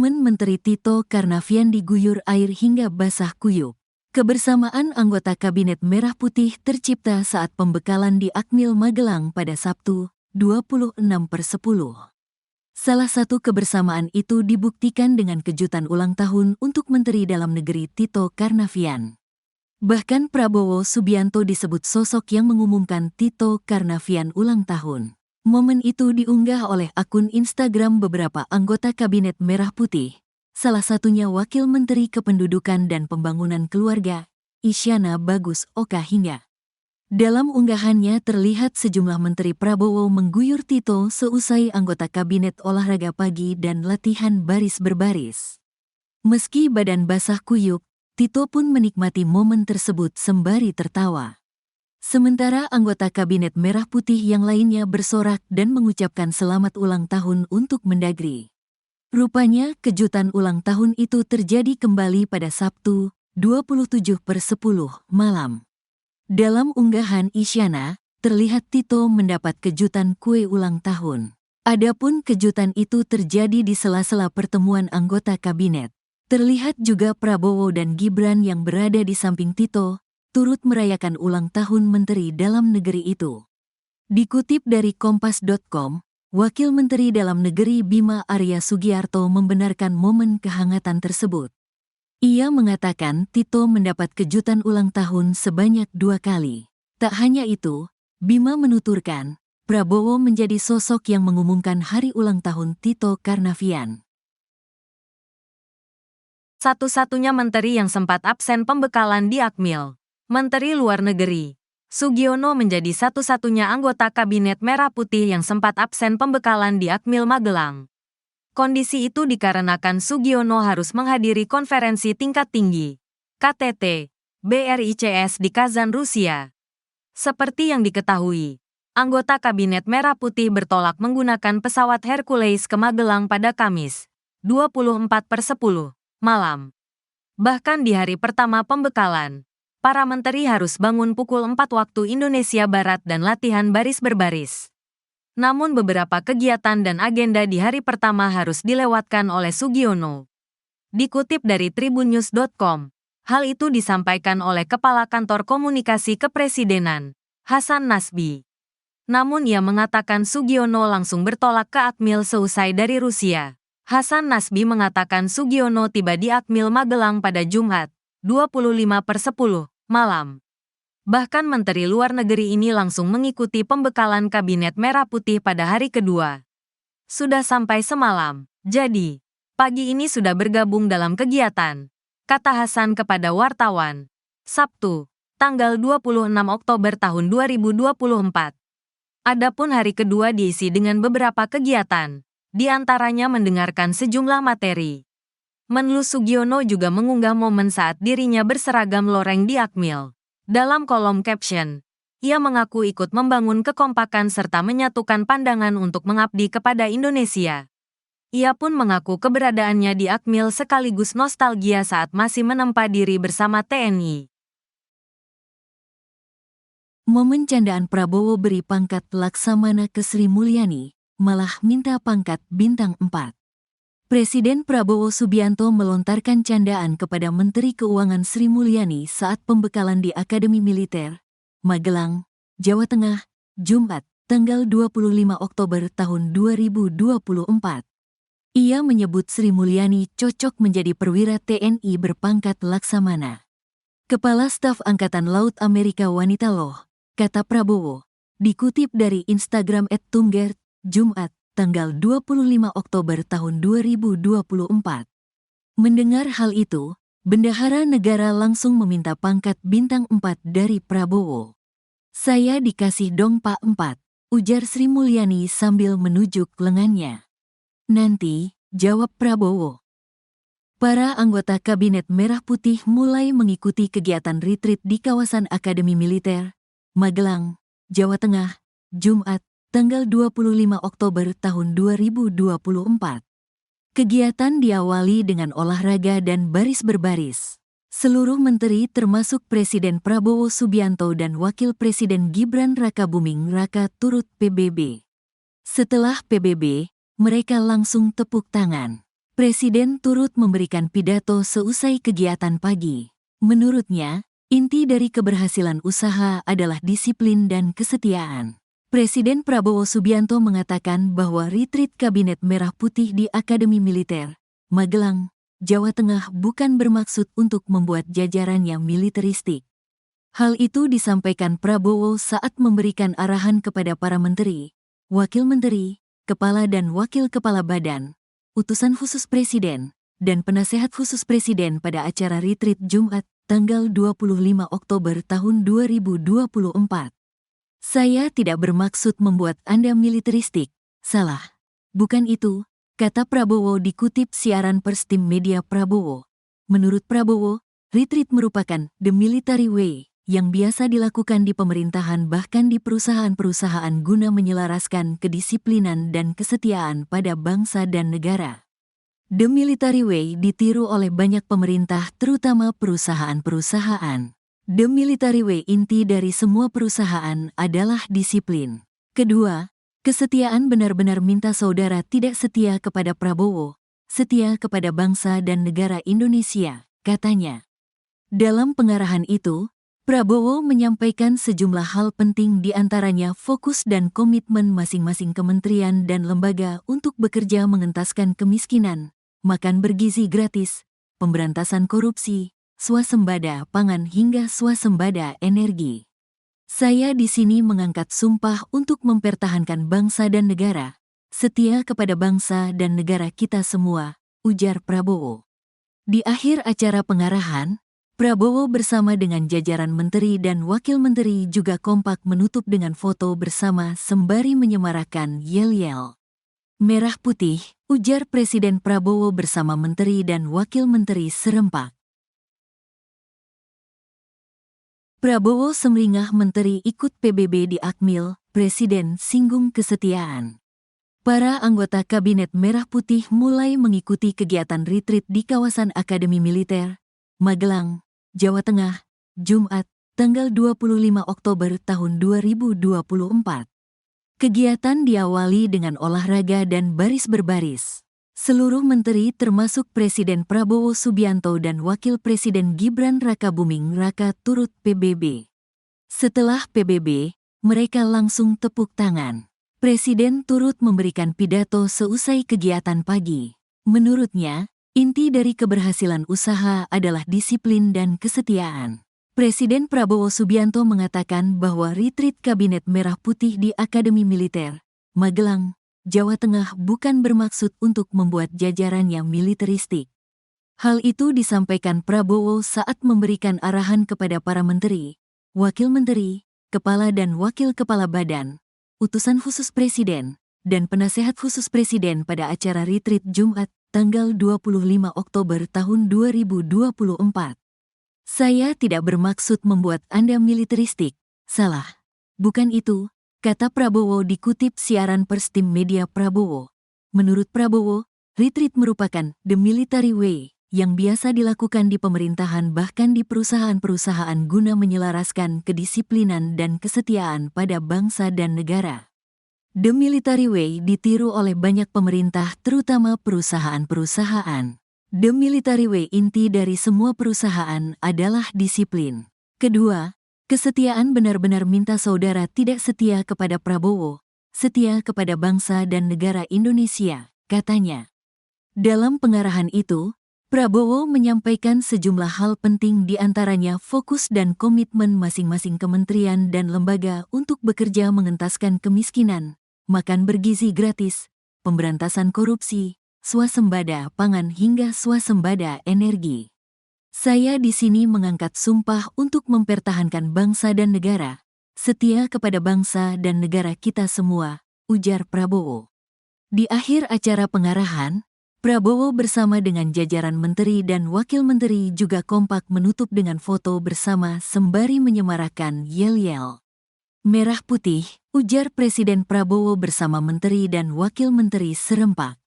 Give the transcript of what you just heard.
Momen Menteri Tito Karnavian diguyur air hingga basah kuyup. Kebersamaan anggota Kabinet Merah Putih tercipta saat pembekalan di Akmil Magelang pada Sabtu, 26/10. Salah satu kebersamaan itu dibuktikan dengan kejutan ulang tahun untuk Menteri Dalam Negeri Tito Karnavian. Bahkan Prabowo Subianto disebut sosok yang mengumumkan Tito Karnavian ulang tahun. Momen itu diunggah oleh akun Instagram beberapa anggota Kabinet Merah Putih, salah satunya Wakil Menteri Kependudukan dan Pembangunan Keluarga, Isyana Bagus Oka hingga. Dalam unggahannya terlihat sejumlah Menteri Prabowo mengguyur Tito seusai anggota Kabinet olahraga pagi dan latihan baris berbaris. Meski badan basah kuyup, Tito pun menikmati momen tersebut sembari tertawa. Sementara anggota Kabinet Merah Putih yang lainnya bersorak dan mengucapkan selamat ulang tahun untuk Mendagri. Rupanya kejutan ulang tahun itu terjadi kembali pada Sabtu, 27/10 malam. Dalam unggahan Isyana, terlihat Tito mendapat kejutan kue ulang tahun. Adapun kejutan itu terjadi di sela-sela pertemuan anggota kabinet. Terlihat juga Prabowo dan Gibran yang berada di samping Tito, turut merayakan ulang tahun Menteri Dalam Negeri itu. Dikutip dari Kompas.com, Wakil Menteri Dalam Negeri Bima Arya Sugiarto membenarkan momen kehangatan tersebut. Ia mengatakan Tito mendapat kejutan ulang tahun sebanyak 2 kali. Tak hanya itu, Bima menuturkan, Prabowo menjadi sosok yang mengumumkan hari ulang tahun Tito Karnavian. Satu-satunya menteri yang sempat absen pembekalan di Akmil, Menteri Luar Negeri, Sugiono menjadi satu-satunya anggota Kabinet Merah Putih yang sempat absen pembekalan di Akmil Magelang. Kondisi itu dikarenakan Sugiono harus menghadiri konferensi tingkat tinggi, KTT, BRICS di Kazan, Rusia. Seperti yang diketahui, anggota Kabinet Merah Putih bertolak menggunakan pesawat Hercules ke Magelang pada Kamis, 24/10, malam. Bahkan di hari pertama pembekalan, para menteri harus bangun pukul 4 waktu Indonesia Barat dan latihan baris berbaris. Namun beberapa kegiatan dan agenda di hari pertama harus dilewatkan oleh Sugiono. Dikutip dari tribunnews.com, hal itu disampaikan oleh Kepala Kantor Komunikasi Kepresidenan, Hasan Nasbi. Namun ia mengatakan Sugiono langsung bertolak ke Akmil seusai dari Rusia. Hasan Nasbi mengatakan Sugiono tiba di Akmil Magelang pada Jumat, 25/10, malam. Bahkan Menteri Luar Negeri ini langsung mengikuti pembekalan Kabinet Merah Putih pada hari kedua. Sudah sampai semalam, jadi pagi ini sudah bergabung dalam kegiatan, kata Hasan kepada wartawan. Sabtu, tanggal 26 Oktober tahun 2024. Adapun hari kedua diisi dengan beberapa kegiatan, di antaranya mendengarkan sejumlah materi. Menlu Sugiono juga mengunggah momen saat dirinya berseragam loreng di Akmil. Dalam kolom caption, ia mengaku ikut membangun kekompakan serta menyatukan pandangan untuk mengabdi kepada Indonesia. Ia pun mengaku keberadaannya di Akmil sekaligus nostalgia saat masih menempa diri bersama TNI. Momen candaan Prabowo beri pangkat Laksamana ke Sri Mulyani, malah minta pangkat bintang 4. Presiden Prabowo Subianto melontarkan candaan kepada Menteri Keuangan Sri Mulyani saat pembekalan di Akademi Militer, Magelang, Jawa Tengah, Jumat, tanggal 25 Oktober tahun 2024. Ia menyebut Sri Mulyani cocok menjadi perwira TNI berpangkat Laksamana. Kepala Staf Angkatan Laut Amerika wanita loh, kata Prabowo, dikutip dari Instagram @tunggert, Jumat, tanggal 25 Oktober tahun 2024. Mendengar hal itu, Bendahara Negara langsung meminta pangkat bintang 4 dari Prabowo. Saya dikasih dong Pak 4, ujar Sri Mulyani sambil menunjuk lengannya. Nanti, jawab Prabowo. Para anggota Kabinet Merah Putih mulai mengikuti kegiatan retreat di kawasan Akademi Militer, Magelang, Jawa Tengah, Jumat, tanggal 25 Oktober tahun 2024. Kegiatan diawali dengan olahraga dan baris berbaris. Seluruh menteri termasuk Presiden Prabowo Subianto dan Wakil Presiden Gibran Rakabuming Raka turut PBB. Setelah PBB, mereka langsung tepuk tangan. Presiden turut memberikan pidato seusai kegiatan pagi. Menurutnya, inti dari keberhasilan usaha adalah disiplin dan kesetiaan. Presiden Prabowo Subianto mengatakan bahwa retreat Kabinet Merah Putih di Akademi Militer, Magelang, Jawa Tengah bukan bermaksud untuk membuat jajarannya militeristik. Hal itu disampaikan Prabowo saat memberikan arahan kepada para menteri, wakil menteri, kepala dan wakil kepala badan, utusan khusus presiden, dan penasehat khusus presiden pada acara retreat Jumat, tanggal 25 Oktober tahun 2024. Saya tidak bermaksud membuat Anda militeristik, salah. Bukan itu, kata Prabowo dikutip siaran pers tim media Prabowo. Menurut Prabowo, retreat merupakan the military way yang biasa dilakukan di pemerintahan bahkan di perusahaan-perusahaan guna menyelaraskan kedisiplinan dan kesetiaan pada bangsa dan negara. The military way ditiru oleh banyak pemerintah terutama perusahaan-perusahaan. The military way inti dari semua perusahaan adalah disiplin. Kedua, kesetiaan benar-benar minta saudara tidak setia kepada Prabowo, setia kepada bangsa dan negara Indonesia, katanya. Dalam pengarahan itu, Prabowo menyampaikan sejumlah hal penting di antaranya fokus dan komitmen masing-masing kementerian dan lembaga untuk bekerja mengentaskan kemiskinan, makan bergizi gratis, pemberantasan korupsi, swasembada pangan hingga swasembada energi. Saya di sini mengangkat sumpah untuk mempertahankan bangsa dan negara, setia kepada bangsa dan negara kita semua, ujar Prabowo. Di akhir acara pengarahan, Prabowo bersama dengan jajaran menteri dan wakil menteri juga kompak menutup dengan foto bersama sembari menyemarakan yel-yel. Merah putih, ujar Presiden Prabowo bersama menteri dan wakil menteri serempak. Prabowo semringah menteri ikut PBB di Akmil, Presiden singgung kesetiaan. Para anggota Kabinet Merah Putih mulai mengikuti kegiatan retreat di kawasan Akademi Militer, Magelang, Jawa Tengah, Jumat, tanggal 25 Oktober tahun 2024. Kegiatan diawali dengan olahraga dan baris berbaris. Seluruh menteri termasuk Presiden Prabowo Subianto dan Wakil Presiden Gibran Rakabuming Raka turut PBB. Setelah PBB, mereka langsung tepuk tangan. Presiden turut memberikan pidato seusai kegiatan pagi. Menurutnya, inti dari keberhasilan usaha adalah disiplin dan kesetiaan. Presiden Prabowo Subianto mengatakan bahwa retreat Kabinet Merah Putih di Akademi Militer, Magelang, Jawa Tengah bukan bermaksud untuk membuat jajarannya militeristik. Hal itu disampaikan Prabowo saat memberikan arahan kepada para menteri, wakil menteri, kepala dan wakil kepala badan, utusan khusus presiden, dan penasehat khusus presiden pada acara retreat Jumat, tanggal 25 Oktober tahun 2024. Saya tidak bermaksud membuat Anda militeristik, salah. Bukan itu, kata Prabowo dikutip siaran pers tim media Prabowo. Menurut Prabowo, retreat merupakan the military way yang biasa dilakukan di pemerintahan bahkan di perusahaan-perusahaan guna menyelaraskan kedisiplinan dan kesetiaan pada bangsa dan negara. The military way ditiru oleh banyak pemerintah terutama perusahaan-perusahaan. The military way inti dari semua perusahaan adalah disiplin. Kedua, kesetiaan benar-benar minta saudara tidak setia kepada Prabowo, setia kepada bangsa dan negara Indonesia, katanya. Dalam pengarahan itu, Prabowo menyampaikan sejumlah hal penting di antaranya fokus dan komitmen masing-masing kementerian dan lembaga untuk bekerja mengentaskan kemiskinan, makan bergizi gratis, pemberantasan korupsi, swasembada pangan hingga swasembada energi. Saya di sini mengangkat sumpah untuk mempertahankan bangsa dan negara, setia kepada bangsa dan negara kita semua, ujar Prabowo. Di akhir acara pengarahan, Prabowo bersama dengan jajaran menteri dan wakil menteri juga kompak menutup dengan foto bersama sembari menyemarakan yel-yel. Merah putih, ujar Presiden Prabowo bersama menteri dan wakil menteri serempak.